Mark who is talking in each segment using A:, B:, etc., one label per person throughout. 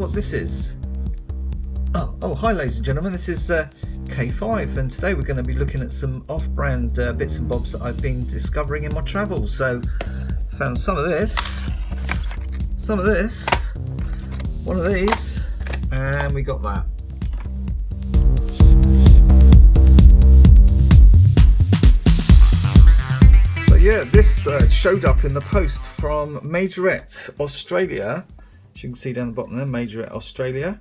A: what this is. Oh, hi ladies and gentlemen, this is K5, and today we're going to be looking at some off-brand bits and bobs that I've been discovering in my travels. So, found some of this, one of these, and we got that. So yeah, this showed up in the post from Majorette, Australia. As you can see down the bottom there, Majorette, Australia.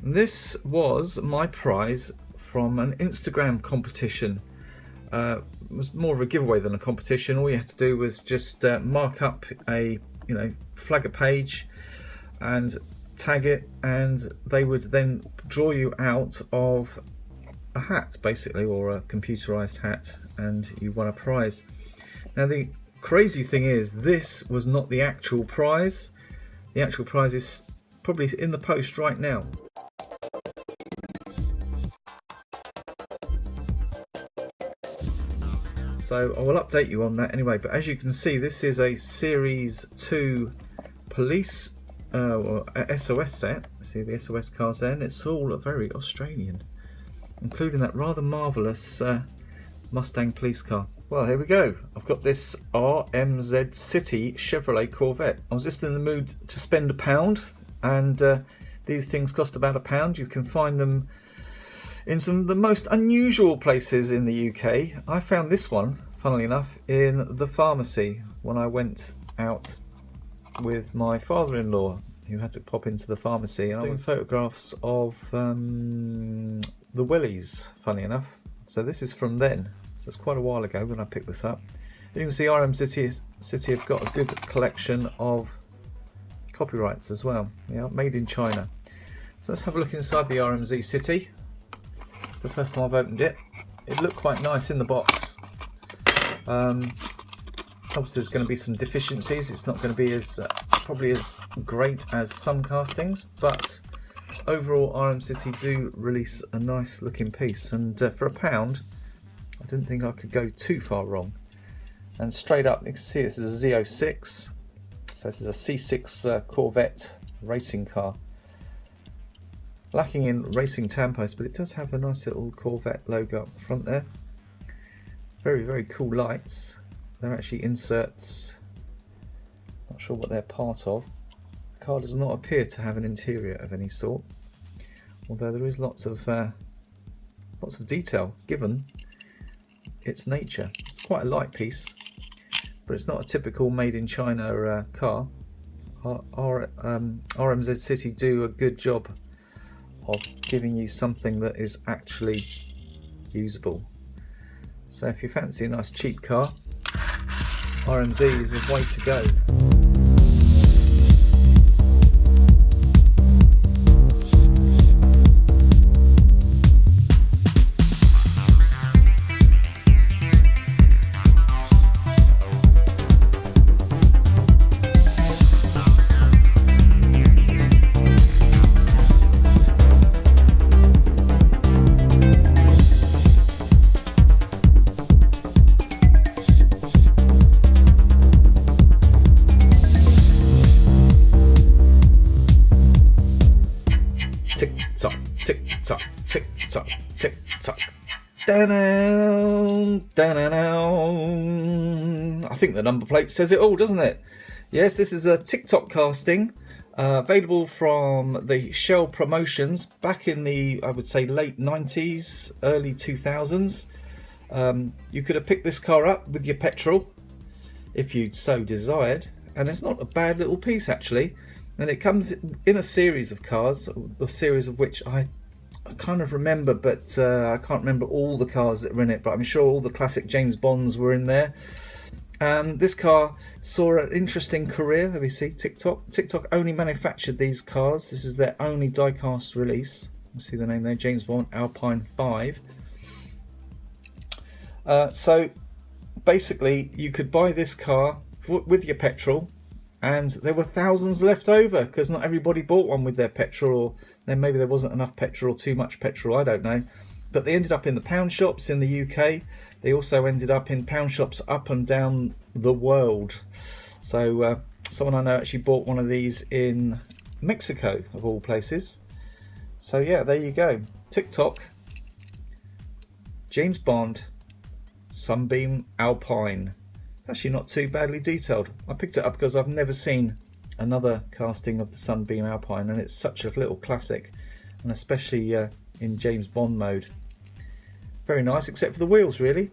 A: This was my prize from an Instagram competition. It was more of a giveaway than a competition. All you had to do was just mark up a, flag a page and tag it, and they would then draw you out of a hat, basically, or a computerized hat, and you won a prize. Now the crazy thing is, this was not the actual prize. The actual prize is probably in the post right now. So I will update you on that anyway, but as you can see, this is a Series 2 police or SOS set. See the SOS cars there, and it's all very Australian, including that rather marvellous Mustang police car. Well, here we go. I've got this RMZ City Chevrolet Corvette. I was just in the mood to spend £1, and these things cost about £1. You can find them in some of the most unusual places in the UK. I found this one, funnily enough, in the pharmacy when I went out with my father-in-law, who had to pop into the pharmacy. And I was doing photographs of the wellies, funny enough. So this is from then. So it's quite a while ago when I picked this up. You can see RMZ City have got a good collection of copyrights as well. Yeah, made in China. So let's have a look inside the RMZ City. It's the first time I've opened it. It looked quite nice in the box. Obviously there's going to be some deficiencies. It's not going to be as probably as great as some castings, but overall RM City do release a nice looking piece, and for £1 I didn't think I could go too far wrong. And straight up, you can see this is a Z06, so this is a C6 Corvette racing car. Lacking in racing tampos, but it does have a nice little Corvette logo up the front there. Very, very cool lights. They're actually inserts. Not sure what they're part of. The car does not appear to have an interior of any sort, although there is lots of detail given its nature. It's quite a light piece, but it's not a typical made in China car. RMZ City do a good job of giving you something that is actually usable. So if you fancy a nice cheap car, RMZ is a way to go. Tick-tock, tick-tock, tick-tock, tick-tock. Da-down, da-da-down. I think the number plate says it all, doesn't it? Yes, this is a TikTok casting, available from the Shell promotions back in the, I would say, late 90s, early 2000s. You could have picked this car up with your petrol if you'd so desired, and it's not a bad little piece actually. And it comes in a series of cars, a series of which I kind of remember, but I can't remember all the cars that were in it, but I'm sure all the classic James Bonds were in there. This car saw an interesting career. There we see TikTok. TikTok only manufactured these cars. This is their only die-cast release. You see the name there, James Bond Alpine 5. So basically you could buy this car with your petrol, and there were thousands left over because not everybody bought one with their petrol, or then maybe there wasn't enough petrol or too much petrol, I don't know. But they ended up in the pound shops in the UK. They also ended up in pound shops up and down the world. So someone I know actually bought one of these in Mexico of all places. So yeah, there you go. TikTok, James Bond, Sunbeam Alpine. Actually not too badly detailed. I picked it up because I've never seen another casting of the Sunbeam Alpine, and it's such a little classic, and especially in James Bond mode. Very nice, except for the wheels really.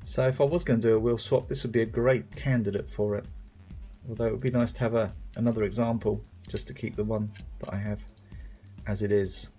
A: So if I was going to do a wheel swap, this would be a great candidate for it. Although it would be nice to have another example, just to keep the one that I have as it is.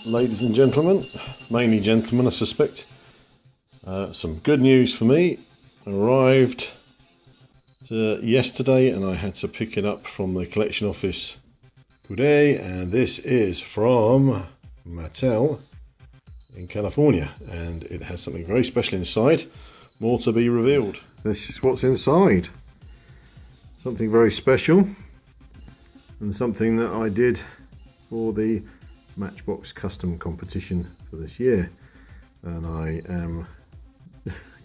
B: Ladies and gentlemen, mainly gentlemen I suspect, some good news for me. Arrived yesterday and I had to pick it up from the collection office today, and this is from Mattel in California, and it has something very special inside. More to be revealed. This is what's inside. Something very special, and something that I did for the Matchbox custom competition for this year, and I am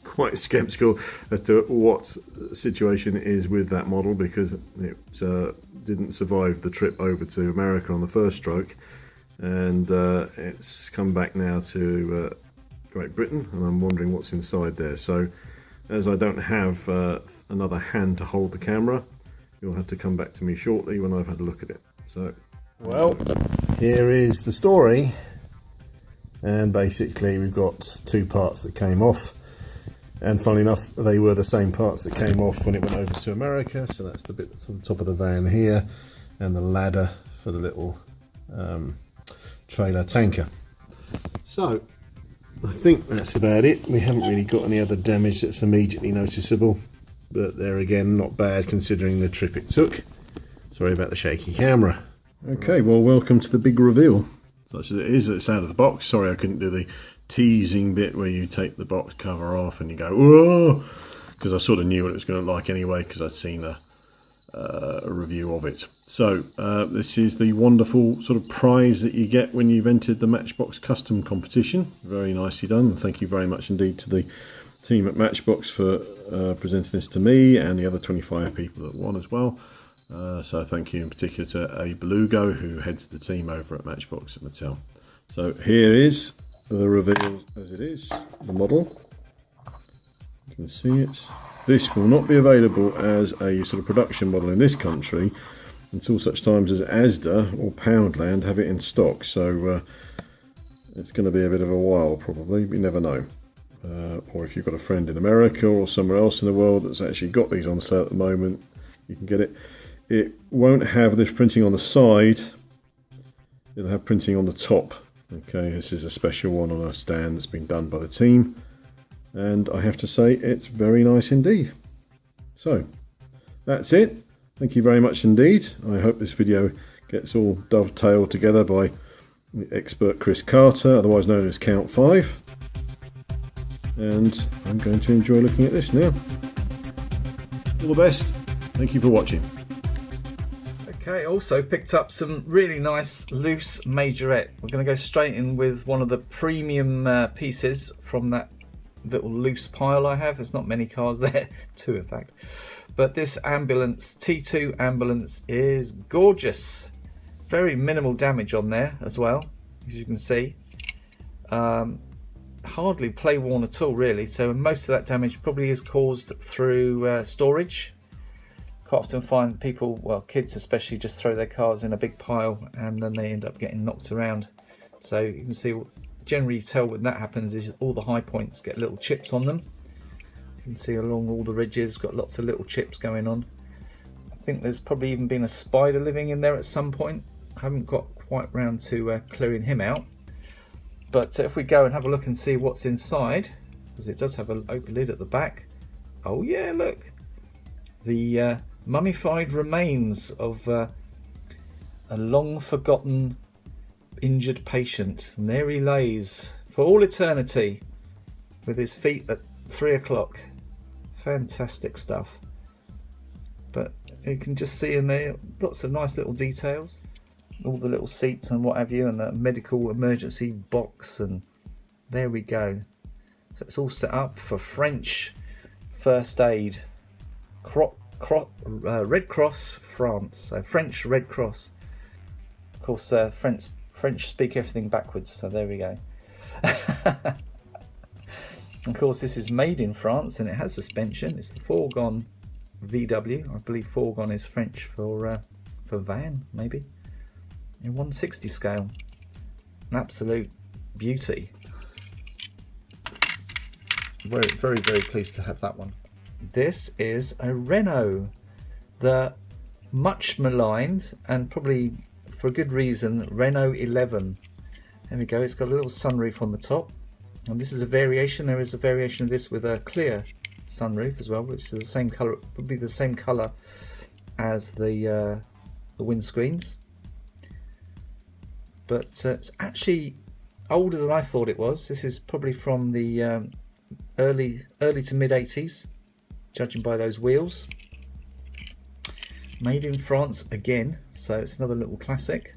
B: quite skeptical as to what the situation is with that model, because it didn't survive the trip over to America on the first stroke, and it's come back now to Great Britain, and I'm wondering what's inside there. So as I don't have another hand to hold the camera, you'll have to come back to me shortly when I've had a look at it. So, well, here is the story, and basically we've got two parts that came off, and funnily enough they were the same parts that came off when it went over to America. So that's the bit to the top of the van here, and the ladder for the little trailer tanker. So I think that's about it. We haven't really got any other damage that's immediately noticeable, but there again, not bad considering the trip it took. Sorry about the shaky camera. Okay, well, welcome to the big reveal. Such as it is, it's out of the box. Sorry I couldn't do the teasing bit where you take the box cover off and you go, whoa, because I sort of knew what it was going to look like anyway, because I'd seen a review of it. So this is the wonderful sort of prize that you get when you've entered the Matchbox custom competition. Very nicely done. Thank you very much indeed to the team at Matchbox for presenting this to me and the other 25 people that won as well. So thank you in particular to A. Belugo, who heads the team over at Matchbox at Mattel. So here is the reveal as it is, the model. You can see it. This will not be available as a sort of production model in this country until such times as Asda or Poundland have it in stock. So it's going to be a bit of a while probably, we never know. Or if you've got a friend in America or somewhere else in the world that's actually got these on sale at the moment, you can get it. It won't have this printing on the side, it'll have printing on the top. Okay, this is a special one on a stand that's been done by the team, and I have to say it's very nice indeed. So that's it. Thank you very much indeed. I hope this video gets all dovetailed together by the expert Chris Carter, otherwise known as Count 5, and I'm going to enjoy looking at this now. All the best. Thank you for watching.
A: Okay, also picked up some really nice loose Majorette. We're going to go straight in with one of the premium pieces from that little loose pile I have. There's not many cars there, two in fact. But this ambulance, T2 ambulance, is gorgeous. Very minimal damage on there as well, as you can see. Hardly play worn at all really, so most of that damage probably is caused through storage. Quite often find people, well kids especially, just throw their cars in a big pile and then they end up getting knocked around. So you can see, generally tell when that happens is all the high points get little chips on them, You can see along all the ridges, got lots of little chips going on. I think there's probably even been a spider living in there at some point. I haven't got quite round to clearing him out. But if we go and have a look and see what's inside, because it does have an open lid at the back. Oh yeah, look. The mummified remains of a long forgotten injured patient. And there he lays for all eternity with his feet at 3 o'clock. Fantastic stuff. But you can just see in there lots of nice little details. All the little seats and what have you, and the medical emergency box, and there we go. So it's all set up for French first aid. Red Cross France, so French Red Cross. Of course, French speak everything backwards, so there we go. Of course, this is made in France, and it has suspension. It's the fourgon VW. I believe fourgon is French for van, maybe. In 160 scale. An absolute beauty. Very, very, very pleased to have that one. This is a Renault, the much maligned, and probably for a good reason, Renault 11. There we go, it's got a little sunroof on the top, and this is a variation. There is a variation of this with a clear sunroof as well, which is the same colour, would be the same colour as the windscreens. But it's actually older than I thought it was. This is probably from the early to mid 80s, judging by those wheels. Made in France again, so it's another little classic.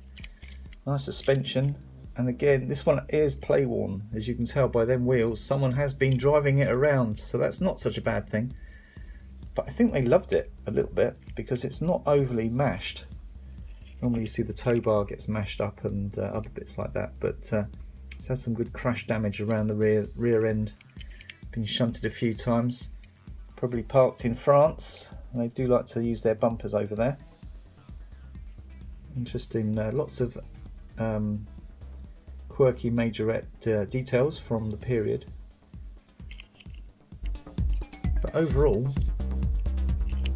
A: Nice suspension, and again this one is play worn, as you can tell by them wheels. Someone has been driving it around, so that's not such a bad thing. But I think they loved it a little bit because it's not overly mashed. Normally you see the tow bar gets mashed up and other bits like that, but it's had some good crash damage around the rear end. Been shunted a few times. Probably parked in France, and they do like to use their bumpers over there. Interesting, lots of quirky Majorette details from the period. But overall,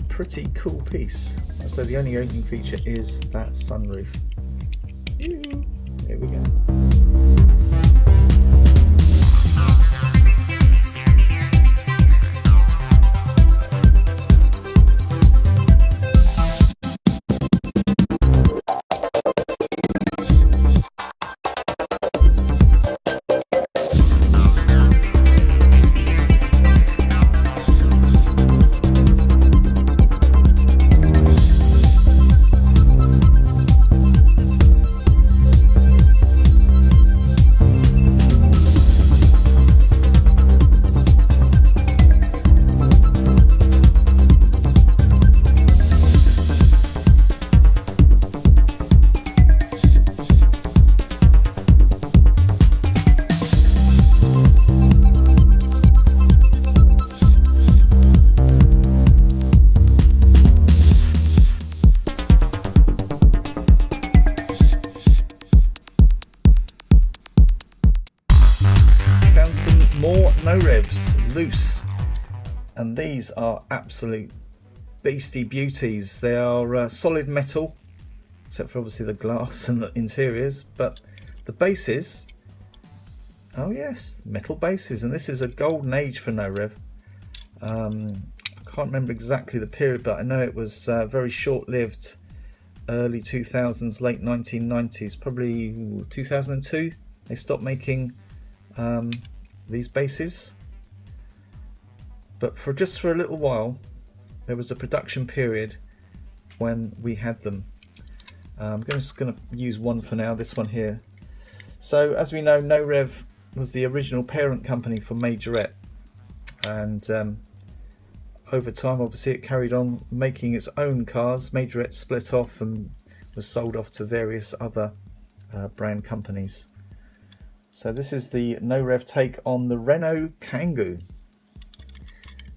A: pretty cool piece. So the only opening feature is that sunroof. There we go. More Norevs loose, and these are absolute beastie beauties. They are solid metal, except for obviously the glass and the interiors, but the bases, oh yes, metal bases. And this is a golden age for Norev. I can't remember exactly the period, but I know it was very short-lived, early 2000s, late 1990s, probably 2002 they stopped making these bases. But for a little while there was a production period when we had them. I'm just going to use one for now, this one here. So as we know, Norev was the original parent company for Majorette, and over time obviously it carried on making its own cars. Majorette split off and was sold off to various other brand companies. So this is the Norev take on the Renault Kangoo,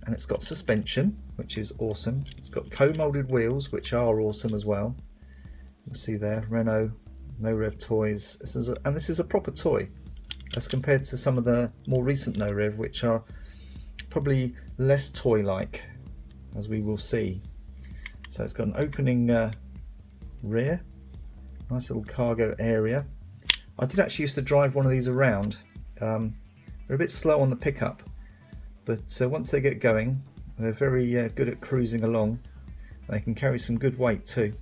A: and it's got suspension, which is awesome. It's got co-molded wheels, which are awesome as well. You can see there, Renault Norev toys. This is a proper toy as compared to some of the more recent Norev, which are probably less toy-like, as we will see. So it's got an opening rear, nice little cargo area. I did actually used to drive one of these around. They're a bit slow on the pickup, but once they get going, they're very good at cruising along. They can carry some good weight too.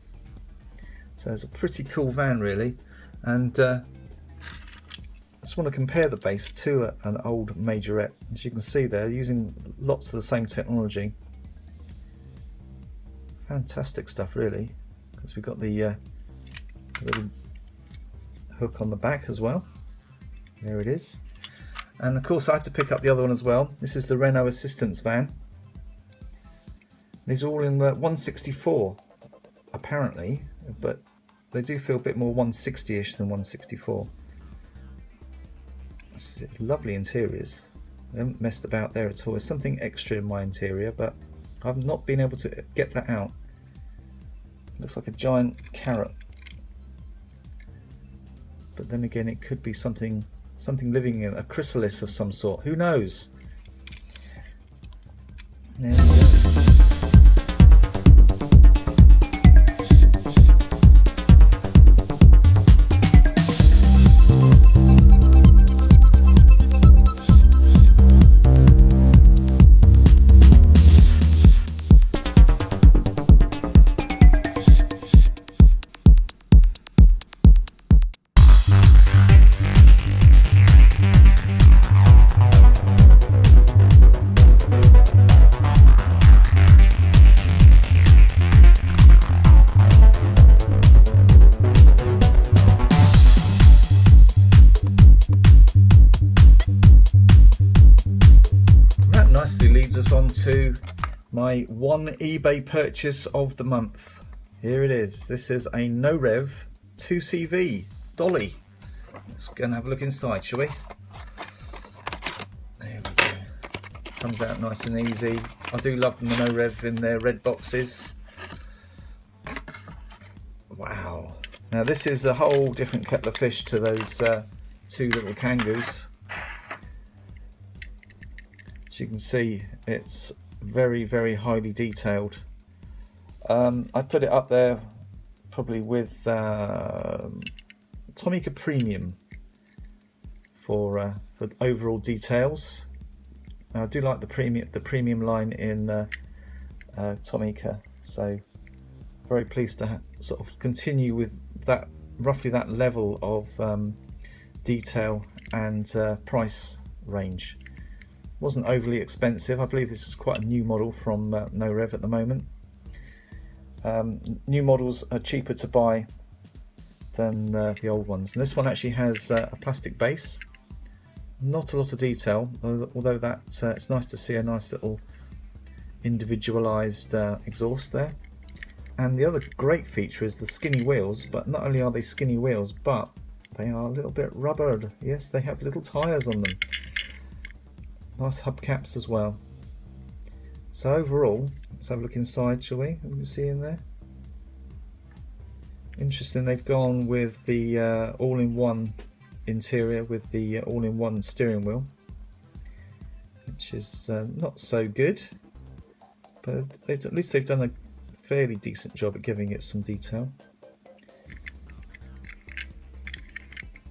A: So it's a pretty cool van really, and I just want to compare the base to an old Majorette. As you can see, they're using lots of the same technology. Fantastic stuff really, because we've got the little hook on the back as well. There it is. And of course I had to pick up the other one as well. This is the Renault Assistance van. These are all in 164 apparently, but they do feel a bit more 160ish than 164. It's lovely interiors. They haven't messed about there at all. There's something extra in my interior, but I've not been able to get that out. It looks like a giant carrot, but then again it could be something living in a chrysalis of some sort. Who knows? There we go. Leads us on to my one eBay purchase of the month. Here it is. This is a Norev 2CV dolly. Let's go and have a look inside, shall we? There we go. Comes out nice and easy. I do love the Norev in their red boxes. Wow. Now this is a whole different kettle of fish to those two little Kangoos. As you can see, it's very, very highly detailed. I put it up there probably with Tomica Premium for overall details. I do like the premium line in Tomica, so very pleased to sort of continue with that, roughly that level of detail and price range. Wasn't overly expensive. I believe this is quite a new model from Norev at the moment. New models are cheaper to buy than the old ones. And this one actually has a plastic base. Not a lot of detail, although that it's nice to see a nice little individualized exhaust there. And the other great feature is the skinny wheels, but not only are they skinny wheels, but they are a little bit rubbered. Yes, they have little tires on them. Nice hubcaps as well. So overall, let's have a look inside, shall we? You can see in there. Interesting, they've gone with the all-in-one interior with the all-in-one steering wheel, which is not so good, but at least they've done a fairly decent job at giving it some detail.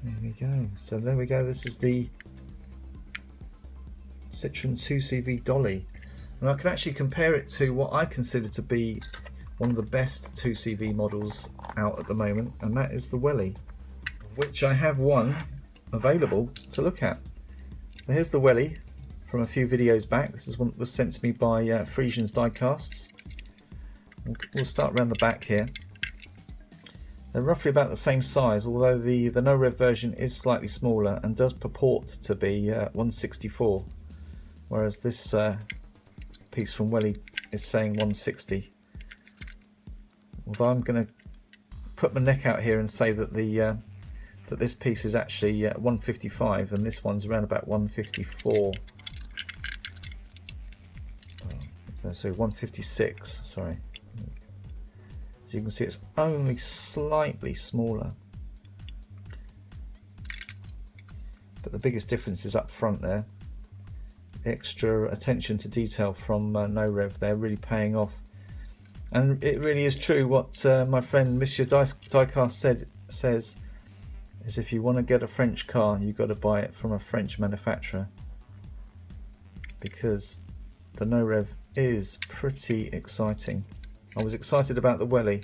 A: There we go. So there we go. This is the Citroen 2CV dolly, and I can actually compare it to what I consider to be one of the best 2CV models out at the moment, and that is the Welly, which I have one available to look at. So here's the Welly from a few videos back. This is one that was sent to me by Frisians Diecasts. We'll start around the back here. They're roughly about the same size, although the Norev version is slightly smaller and does purport to be 164. Whereas this piece from Welly is saying 160. Although I'm going to put my neck out here and say that that this piece is actually 155 and this one's around about 154. Sorry, 156. Sorry. As you can see, it's only slightly smaller, but the biggest difference is up front there. extra attention to detail from Norev. They're really paying off, and it really is true what my friend Monsieur Diecast says is if you want to get a French car, you've got to buy it from a French manufacturer, because the Norev is pretty exciting. I was excited about the Welly,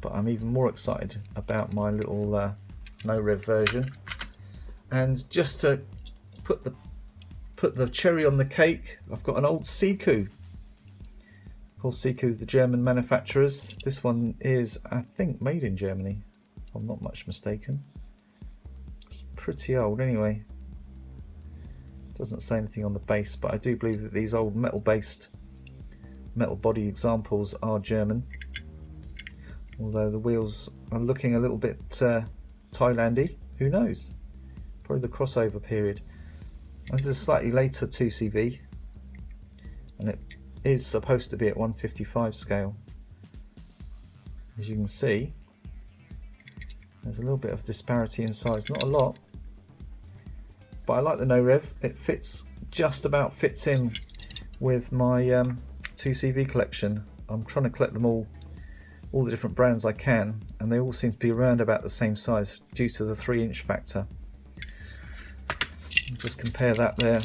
A: but I'm even more excited about my little Norev version. And just to put the cherry on the cake, I've got an old Citroen. Of course, Citroen, the German manufacturers. This one is, I think, made in Germany, if I'm not much mistaken. It's pretty old anyway. Doesn't say anything on the base, but I do believe that these old metal body examples are German. Although the wheels are looking a little bit Thailandy, who knows? Probably the crossover period. This is a slightly later 2CV, and it is supposed to be at 155 scale. As you can see, there's a little bit of disparity in size, not a lot, but I like the Norev. It fits, just about fits in with my 2CV collection. I'm trying to collect them all the different brands I can, and they all seem to be around about the same size due to the 3-inch factor. Just compare that there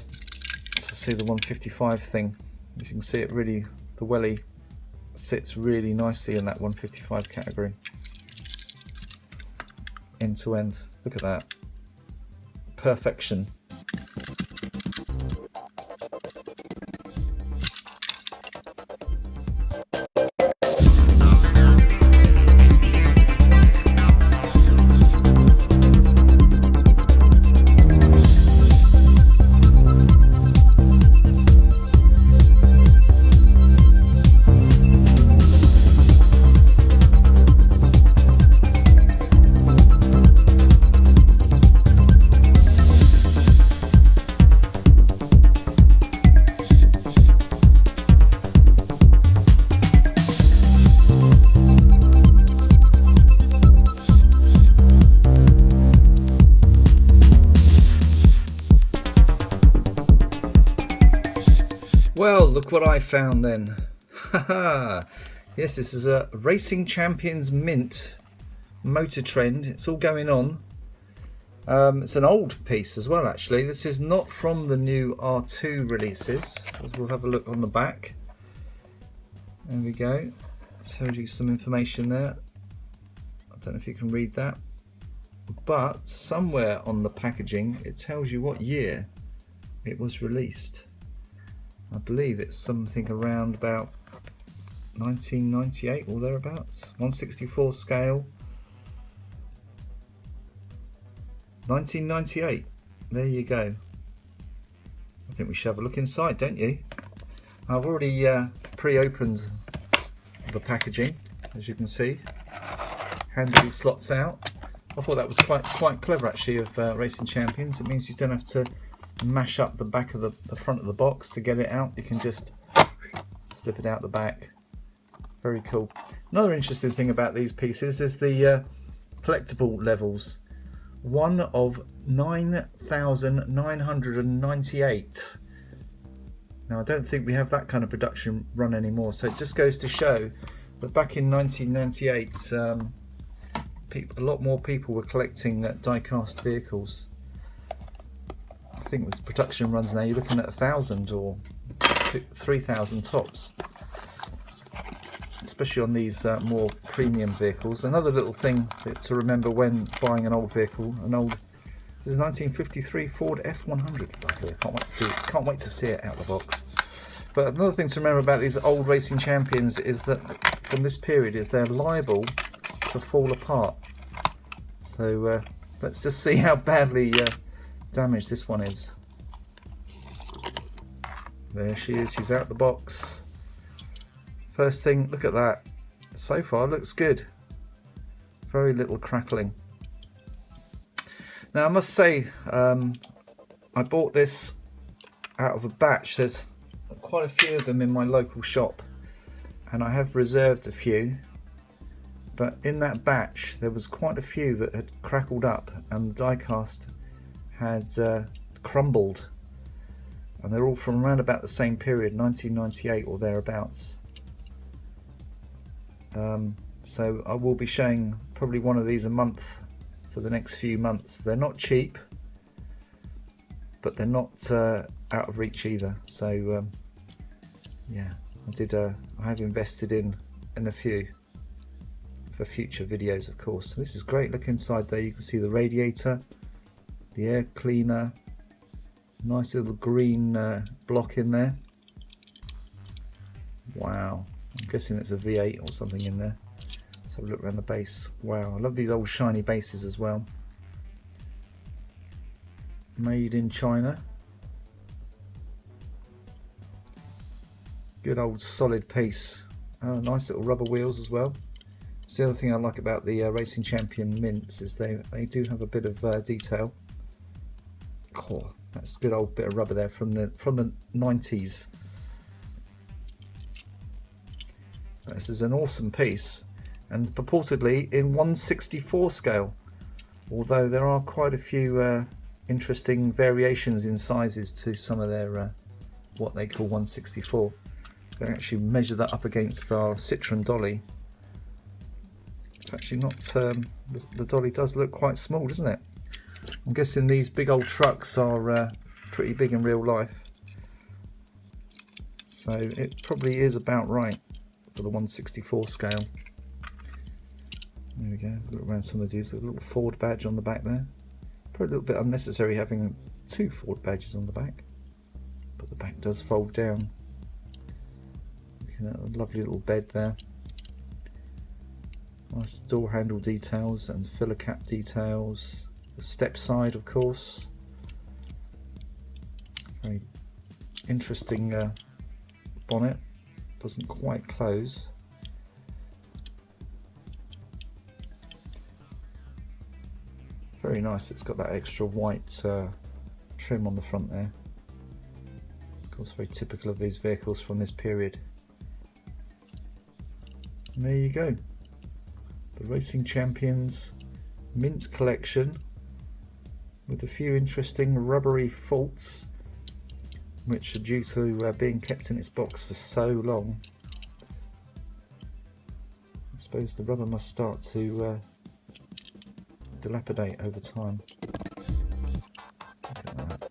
A: to see the 155 thing. As you can see, it really, the Welly sits really nicely in that 155 category, end to end. Look at that, perfection. Well, look what I found then. Haha. Yes, this is a Racing Champions Mint motor trend. It's all going on. It's an old piece as well, actually. This is not from the new R2 releases, as we'll have a look on the back. There we go. Tells you some information there. I don't know if you can read that, but somewhere on the packaging it tells you what year it was released. I believe it's something around about 1998 or thereabouts. 1/64 scale. 1998. There you go. I think we should have a look inside, don't you? I've already pre-opened the packaging, as you can see. Handy slots out. I thought that was quite clever actually of Racing Champions. It means you don't have to mash up the back of the front of the box to get it out. You can just slip it out the back. Very cool. Another interesting thing about these pieces is the collectible levels. One of 9,998. Now I don't think we have that kind of production run anymore, so it just goes to show that back in 1998 a lot more people were collecting die-cast vehicles. I think with production runs now you're looking at 1,000 or 3,000 tops, especially on these more premium vehicles. Another little thing to remember when buying an old vehicle, this is 1953 Ford F100. Luckily, can't wait to see it out of the box. But another thing to remember about these old Racing Champions is that from this period is they're liable to fall apart. So let's just see how badly damaged this one is. There she is, she's out the box. First thing, look at that. So far looks good. Very little crackling. Now I must say, I bought this out of a batch. There's quite a few of them in my local shop, and I have reserved a few. But in that batch, there was quite a few that had crackled up, and the die-cast had crumbled. and they're all from around about the same period, 1998 or thereabouts. So I will be showing probably one of these a month for the next few months. They're not cheap, but they're not out of reach either. So yeah, I have invested in a few for future videos, of course. So this is great. Look inside there, you can see the radiator, the air cleaner, nice little green block in there. Wow, I'm guessing it's a V8 or something in there. Let's have a look around the base. Wow, I love these old shiny bases as well. Made in China. Good old solid piece. Oh, nice little rubber wheels as well. That's the other thing I like about the Racing Champion mints, is they do have a bit of detail. Oh, that's a good old bit of rubber there from the 90s. This is an awesome piece, and purportedly in 1/64 scale, although there are quite a few interesting variations in sizes to some of their what they call 1/64. They actually measure that up against our Citroen dolly. It's actually not, the dolly does look quite small, doesn't it? I'm guessing these big old trucks are pretty big in real life, so it probably is about right for the 1/64 scale. There we go, look around some of these. A little Ford badge on the back there. Probably a little bit unnecessary having 2 Ford badges on the back, but the back does fold down. Looking at a lovely little bed there. Nice door handle details and filler cap details. The step side, of course. Very interesting bonnet. Doesn't quite close. Very nice. It's got that extra white trim on the front there. Of course, very typical of these vehicles from this period. And there you go. The Racing Champions mint collection, with a few interesting rubbery faults, which are due to being kept in its box for so long. I suppose the rubber must start to dilapidate over time. Look at that.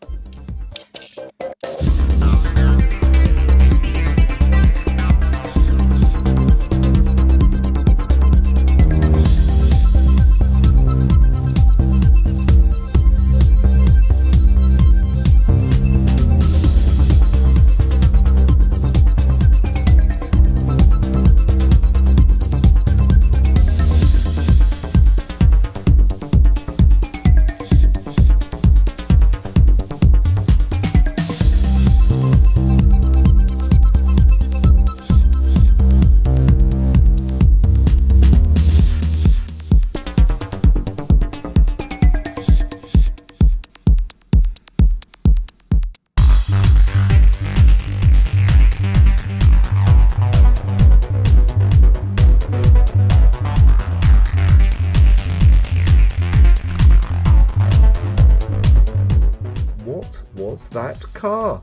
A: Was that car?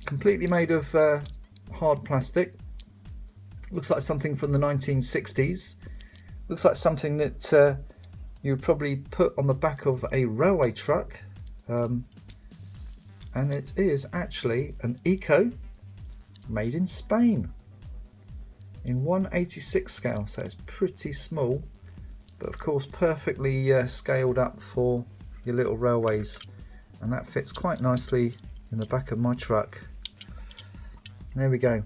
A: Completely made of hard plastic. Looks like something from the 1960s. Looks like something that you would probably put on the back of a railway truck, and it is actually an Eco made in Spain in 1/86 scale, so it's pretty small, but of course perfectly scaled up for your little railways. And that fits quite nicely in the back of my truck. There we go.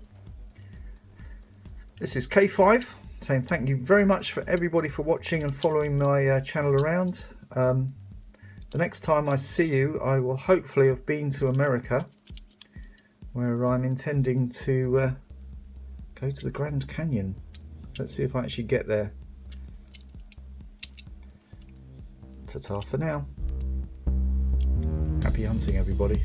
A: This is K5 saying thank you very much for everybody for watching and following my channel around. The next time I see you, I will hopefully have been to America, where I'm intending to go to the Grand Canyon. Let's see if I actually get there. Ta-ta for now. Happy hunting, everybody.